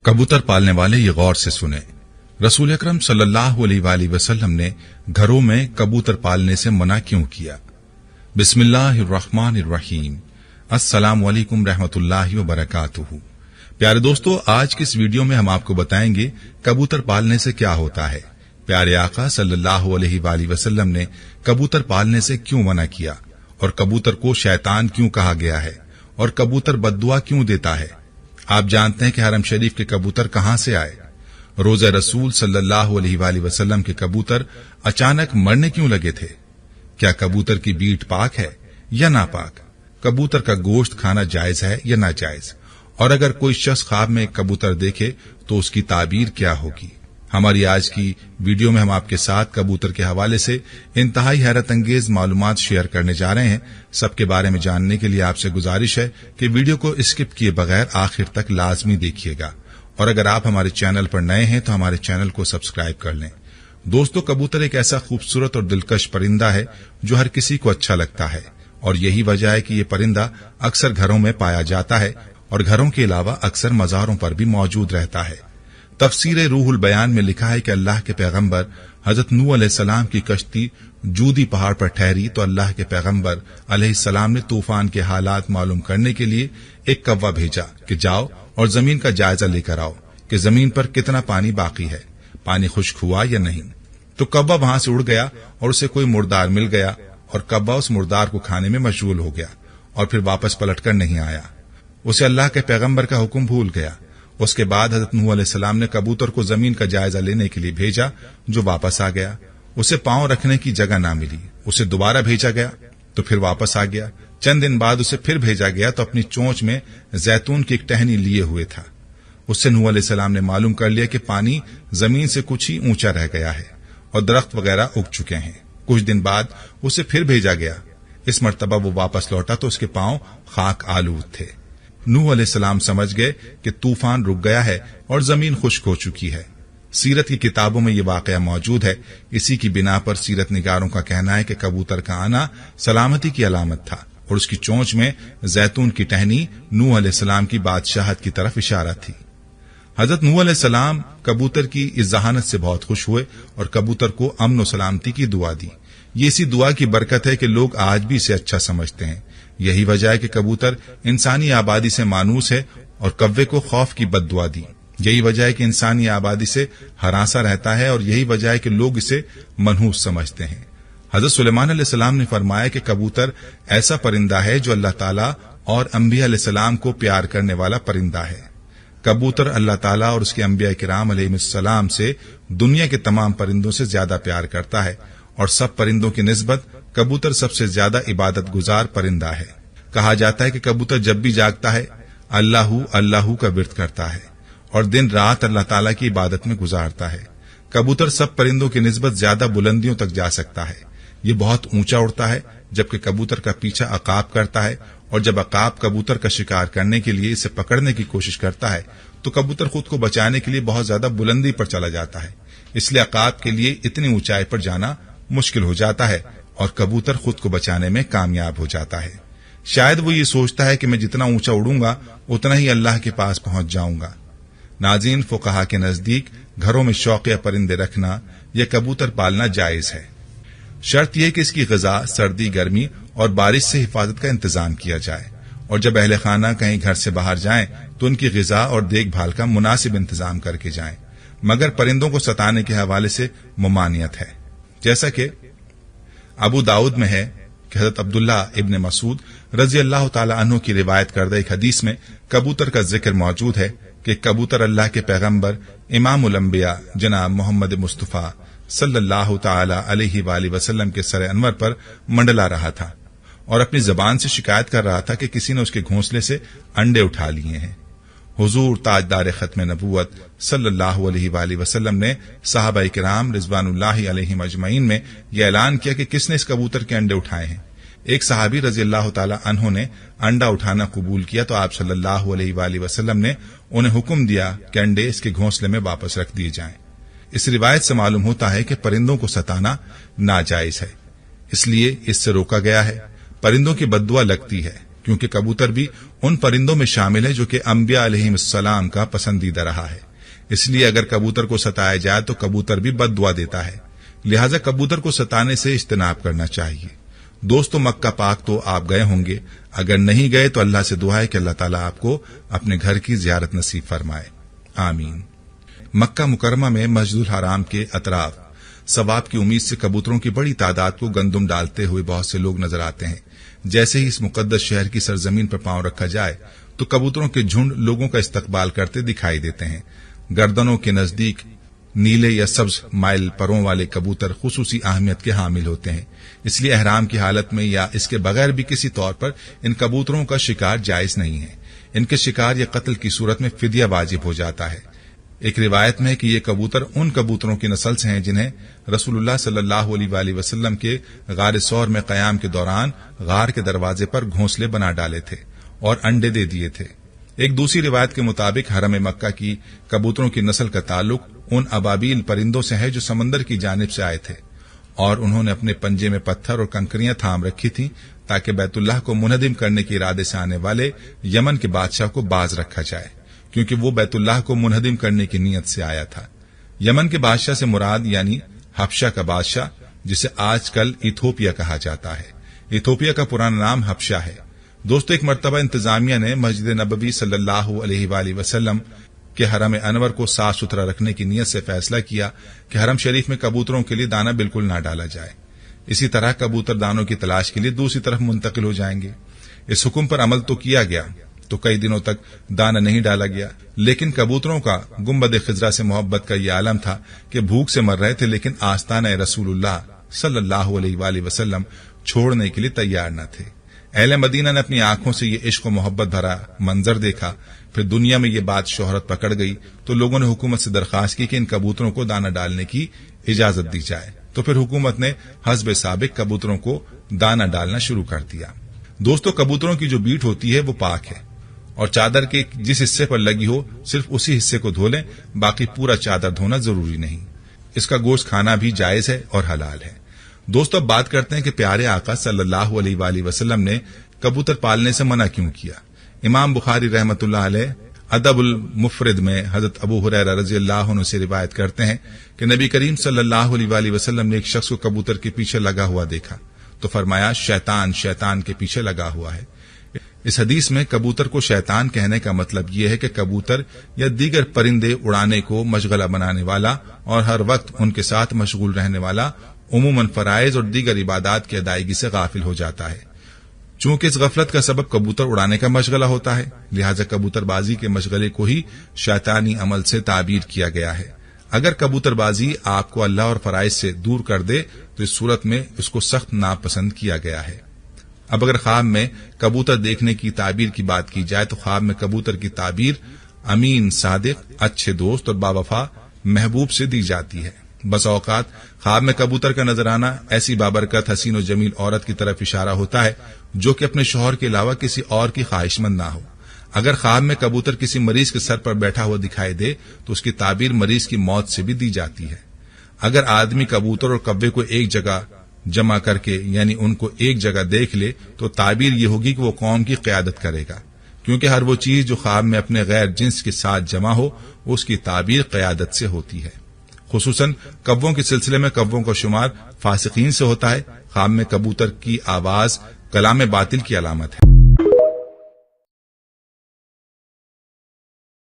कबूतर पालने वाले ये गौर से सुने। रसूल अकरम सल्लल्लाहु अलैहि वसल्लम ने घरों में कबूतर पालने से मना क्यों किया? बिस्मिल्लाहिर्रहमानिर्रहीम। अस्सलामु अलैकुम रहमतुल्लाहि व बरकातुहू। प्यारे दोस्तों, आज की इस वीडियो में हम आपको बताएंगे कबूतर पालने से क्या होता है। प्यारे आका सल्लल्लाहु अलैहि वसल्लम ने कबूतर पालने से क्यों मना किया और कबूतर को शैतान क्यों कहा गया है और कबूतर बद्दुआ क्यों देता है। आप जानते हैं कि हरम शरीफ के कबूतर कहां से आए? रोज़ा रसूल सल्लल्लाहु अलैहि वसल्लम के कबूतर अचानक मरने क्यों लगे थे? क्या कबूतर की बीट पाक है या नापाक? कबूतर का गोश्त खाना जायज है या नाजायज? और अगर कोई शख्स ख्वाब में कबूतर देखे तो उसकी ताबीर क्या होगी? हमारी आज की वीडियो में हम आपके साथ कबूतर के हवाले से इंतहाई हैरत अंगेज मालूमात शेयर करने जा रहे हैं। सबके बारे में जानने के लिए आपसे गुजारिश है कि वीडियो को स्किप किए बगैर आखिर तक लाजमी देखिएगा, और अगर आप हमारे चैनल पर नए हैं तो हमारे चैनल को सब्सक्राइब कर लें। दोस्तों, कबूतर एक ऐसा खूबसूरत और दिलकश परिंदा है जो हर किसी को अच्छा लगता है, और यही वजह है कि ये परिंदा अक्सर घरों में पाया जाता है और घरों के अलावा अक्सर मज़ारों पर भी मौजूद रहता है। तफसीर रूहुल बयान में लिखा है कि अल्लाह के पैगंबर हजरत नूह अलैहिस्सलाम की कश्ती जूदी पहाड़ पर ठहरी तो अल्लाह के पैगंबर अलैहिस्सलाम ने तूफान के हालात मालूम करने के लिए एक कौवा भेजा कि जाओ और जमीन का जायजा लेकर आओ कि जमीन पर कितना पानी बाकी है, पानी खुश्क हुआ या नहीं। तो कौवा वहां से उड़ गया और उसे कोई मुर्दार मिल गया और कौवा उस मुर्दार को खाने में मशगूल हो गया और फिर वापस पलटकर नहीं आया। उसे अल्लाह के पैगंबर का हुक्म भूल गया। उसके बाद हजरत नूह अलैहिस्सलाम ने कबूतर को जमीन का जायजा लेने के लिए भेजा, जो वापस आ गया। उसे पांव रखने की जगह ना मिली, उसे दोबारा भेजा गया तो फिर वापस आ गया। चंद दिन बाद उसे फिर भेजा गया तो अपनी चोंच में जैतून की एक टहनी लिए हुए था। उससे नूह अलैहिस्सलाम ने मालूम कर लिया कि पानी जमीन से कुछ ही ऊंचा रह गया है और दरख्त वगैरह उग चुके हैं। कुछ दिन बाद उसे फिर भेजा गया। इस मर्तबा वो वापस लौटा तो उसके पांव खाक आलूद थे। नूह अलैहिस्सलाम समझ गए कि तूफान रुक गया है और जमीन खुश्क हो चुकी है। सीरत की किताबों में यह वाकया मौजूद है। इसी की बिना पर सीरत निगारों का कहना है कि कबूतर का आना सलामती की अलामत था और उसकी चोंच में जैतून की टहनी नूह अलैहिस्सलाम की बादशाहत की तरफ इशारा थी। हजरत नूह अलैहिस्सलाम कबूतर की इस जहानत से बहुत खुश हुए और कबूतर को अमन और सलामती की दुआ दी। ये इसी दुआ की बरकत है कि लोग आज भी इसे अच्छा समझते हैं। यही वजह है कि कबूतर इंसानी आबादी से मानूस है और कव्वे को खौफ की बद्दुआ दी। यही वजह है कि इंसानी आबादी से हरासा रहता है और यही वजह है कि लोग इसे मनहूस समझते हैं। हजरत सुलेमान अलैहिस्सलाम ने फरमाया कि कबूतर ऐसा परिंदा है जो अल्लाह ताला और अंबिया अलैहिस्सलाम को प्यार करने वाला परिंदा है। कबूतर अल्लाह ताला और उसके अंबिया किराम अलैहिस्सलाम से दुनिया के तमाम परिंदों से ज्यादा प्यार करता है और सब परिंदों की निस्बत कबूतर सबसे ज्यादा इबादत गुजार परिंदा है। कहा जाता है कि कबूतर जब भी जागता है अल्लाहू अल्लाहू का विर्द करता है और दिन रात अल्लाह ताला की इबादत में गुजारता है। कबूतर सब परिंदों की निस्बत ज्यादा बुलंदियों तक जा सकता है। ये बहुत ऊंचा उड़ता है, जबकि कबूतर का पीछा अकाब करता है, और जब अकाब कबूतर का शिकार करने के लिए इसे पकड़ने की कोशिश करता है तो कबूतर खुद को बचाने के लिए बहुत ज्यादा बुलंदी पर चला जाता है। इसलिए अकाब के लिए इतनी ऊंचाई पर जाना मुश्किल हो जाता है और कबूतर खुद को बचाने में कामयाब हो जाता है। शायद वो ये सोचता है कि मैं जितना ऊंचा उड़ूंगा उतना ही अल्लाह के पास पहुंच जाऊंगा। नाज़रीन, फुक़हा के नजदीक घरों में शौकिया परिंदे रखना या कबूतर पालना जायज है। शर्त यह कि इसकी ग़िज़ा सर्दी, गर्मी और बारिश से हिफाजत का इंतजाम किया जाए, और जब अहले खाना कहीं घर से बाहर जाएं तो उनकी ग़िज़ा और देखभाल का मुनासिब इंतजाम करके जाएं। मगर परिंदों को सताने के हवाले से मुमानियत है। जैसा कि अबू दाऊद में है कि हज़रत अब्दुल्ला इब्न मसूद रज़ी अल्लाह ताला अन्हु की रिवायत करदा एक हदीस में कबूतर का जिक्र मौजूद है कि कबूतर अल्लाह के पैगंबर इमामुल अंबिया जनाब मोहम्मद मुस्तफ़ा सल्लल्लाहु ताला अलैहि वसल्लम के सर अनवर पर मंडला रहा था और अपनी जबान से शिकायत कर रहा था कि किसी ने उसके घोंसले से अंडे उठा लिए हैं। हुजूर ताजदार खत्म नबूवत सल्लल्लाहु अलैहि वसल्लम ने सहाबा किराम रिज़वानुल्लाहि अलैहिम अजमईन में यह ऐलान किया कि किसने इस कबूतर के अंडे उठाए हैं। एक सहाबी रज़ी अल्लाह ताला अन्हु ने अंडा उठाना कबूल किया तो आप सल्लल्लाहु अलैहि वसल्लम ने उन्हें हुक्म दिया कि अंडे इसके घोंसले में वापस रख दिए जाएं। इस रिवायत से मालूम होता है कि परिंदों को सताना नाजायज है, इसलिए इससे रोका गया है। परिंदों की बद्दुआ लगती है क्योंकि कबूतर भी ان پرندوں میں شامل ہے جو کہ انبیاء علیہم السلام کا پسندیدہ رہا ہے، اس لیے اگر کبوتر کو ستایا جائے تو کبوتر بھی بد دعا دیتا ہے، لہذا کبوتر کو ستانے سے اجتناب کرنا چاہیے۔ دوستو، مکہ پاک تو آپ گئے ہوں گے، اگر نہیں گئے تو اللہ سے دعا ہے کہ اللہ تعالیٰ آپ کو اپنے گھر کی زیارت نصیب فرمائے، آمین۔ مکہ مکرمہ میں مسجد الحرام کے اطراف ثواب کی امید سے کبوتروں کی بڑی تعداد کو گندم ڈالتے ہوئے بہت سے لوگ نظر آتے ہیں۔ جیسے ہی اس مقدس شہر کی سرزمین پر پاؤں رکھا جائے تو کبوتروں کے جھنڈ لوگوں کا استقبال کرتے دکھائی دیتے ہیں۔ گردنوں کے نزدیک نیلے یا سبز مائل پروں والے کبوتر خصوصی اہمیت کے حامل ہوتے ہیں، اس لیے احرام کی حالت میں یا اس کے بغیر بھی کسی طور پر ان کبوتروں کا شکار جائز نہیں ہے۔ ان کے شکار یا قتل کی صورت میں فدیہ واجب ہو جاتا ہے۔ ایک روایت میں ہے کہ یہ کبوتر ان کبوتروں کی نسل سے ہیں جنہیں رسول اللہ صلی اللہ علیہ وآلہ وسلم کے غار ثور میں قیام کے دوران غار کے دروازے پر گھونسلے بنا ڈالے تھے اور انڈے دے دیے تھے۔ ایک دوسری روایت کے مطابق حرم مکہ کی کبوتروں کی نسل کا تعلق ان ابابیل پرندوں سے ہے جو سمندر کی جانب سے آئے تھے اور انہوں نے اپنے پنجے میں پتھر اور کنکریاں تھام رکھی تھیں تاکہ بیت اللہ کو منہدم کرنے کے ارادے سے آنے والے یمن کے بادشاہ کو باز رکھا جائے، کیونکہ وہ بیت اللہ کو منہدم کرنے کی نیت سے آیا تھا۔ یمن کے بادشاہ سے مراد یعنی حبشہ کا بادشاہ، جسے آج کل ایتھوپیا کہا جاتا ہے۔ ایتھوپیا کا پرانا نام حبشہ ہے۔ دوستو، ایک مرتبہ انتظامیہ نے مسجد نبوی صلی اللہ علیہ وآلہ وسلم کے حرم انور کو صاف ستھرا رکھنے کی نیت سے فیصلہ کیا کہ حرم شریف میں کبوتروں کے لیے دانہ بالکل نہ ڈالا جائے۔ اسی طرح کبوتر دانوں کی تلاش کے لیے دوسری طرف منتقل ہو جائیں گے۔ اس حکم پر عمل تو کیا گیا تو کئی دنوں تک دانہ نہیں ڈالا گیا، لیکن کبوتروں کا گنبد خضرا سے محبت کا یہ عالم تھا کہ بھوک سے مر رہے تھے، لیکن آستانہ رسول اللہ صلی اللہ علیہ وآلہ وسلم چھوڑنے کے لیے تیار نہ تھے۔ اہل مدینہ نے اپنی آنکھوں سے یہ عشق و محبت بھرا منظر دیکھا، پھر دنیا میں یہ بات شہرت پکڑ گئی تو لوگوں نے حکومت سے درخواست کی کہ ان کبوتروں کو دانہ ڈالنے کی اجازت دی جائے، تو پھر حکومت نے حسب سابق کبوتروں کو دانہ ڈالنا شروع کر دیا۔ دوستو، کبوتروں کی جو بیٹ ہوتی ہے وہ پاک ہے اور چادر کے جس حصے پر لگی ہو صرف اسی حصے کو دھو لیں، باقی پورا چادر دھونا ضروری نہیں۔ اس کا گوشت کھانا بھی جائز ہے اور حلال ہے۔ دوستو، اب بات کرتے ہیں کہ پیارے آقا صلی اللہ علیہ وآلہ وسلم نے کبوتر پالنے سے منع کیوں کیا۔ امام بخاری رحمۃ اللہ علیہ ادب المفرد میں حضرت ابو ہریرہ رضی اللہ عنہ سے روایت کرتے ہیں کہ نبی کریم صلی اللہ علیہ وآلہ وسلم نے ایک شخص کو کبوتر کے پیچھے لگا ہوا دیکھا تو فرمایا، شیطان شیطان کے پیچھے لگا ہوا ہے۔ اس حدیث میں کبوتر کو شیطان کہنے کا مطلب یہ ہے کہ کبوتر یا دیگر پرندے اڑانے کو مشغلہ بنانے والا اور ہر وقت ان کے ساتھ مشغول رہنے والا عموماً فرائض اور دیگر عبادات کی ادائیگی سے غافل ہو جاتا ہے۔ چونکہ اس غفلت کا سبب کبوتر اڑانے کا مشغلہ ہوتا ہے، لہذا کبوتر بازی کے مشغلے کو ہی شیطانی عمل سے تعبیر کیا گیا ہے۔ اگر کبوتر بازی آپ کو اللہ اور فرائض سے دور کر دے تو اس صورت میں اس کو سخت ناپسند کیا گیا ہے۔ اب اگر خواب میں کبوتر دیکھنے کی تعبیر کی بات کی جائے تو خواب میں کبوتر کی تعبیر امین، صادق، اچھے دوست اور باوفا محبوب سے دی جاتی ہے۔ بس اوقات خواب میں کبوتر کا نظر آنا ایسی بابرکت، حسین و جمیل عورت کی طرف اشارہ ہوتا ہے جو کہ اپنے شوہر کے علاوہ کسی اور کی خواہش مند نہ ہو۔ اگر خواب میں کبوتر کسی مریض کے سر پر بیٹھا ہوا دکھائی دے تو اس کی تعبیر مریض کی موت سے بھی دی جاتی ہے۔ اگر آدمی کبوتر اور کبے کو ایک جگہ جمع کر کے یعنی ان کو ایک جگہ دیکھ لے تو تعبیر یہ ہوگی کہ وہ قوم کی قیادت کرے گا، کیونکہ ہر وہ چیز جو خواب میں اپنے غیر جنس کے ساتھ جمع ہو اس کی تعبیر قیادت سے ہوتی ہے۔ خصوصاً کبوں کے سلسلے میں کبوں کا شمار فاسقین سے ہوتا ہے۔ خواب میں کبوتر کی آواز کلام باطل کی علامت ہے۔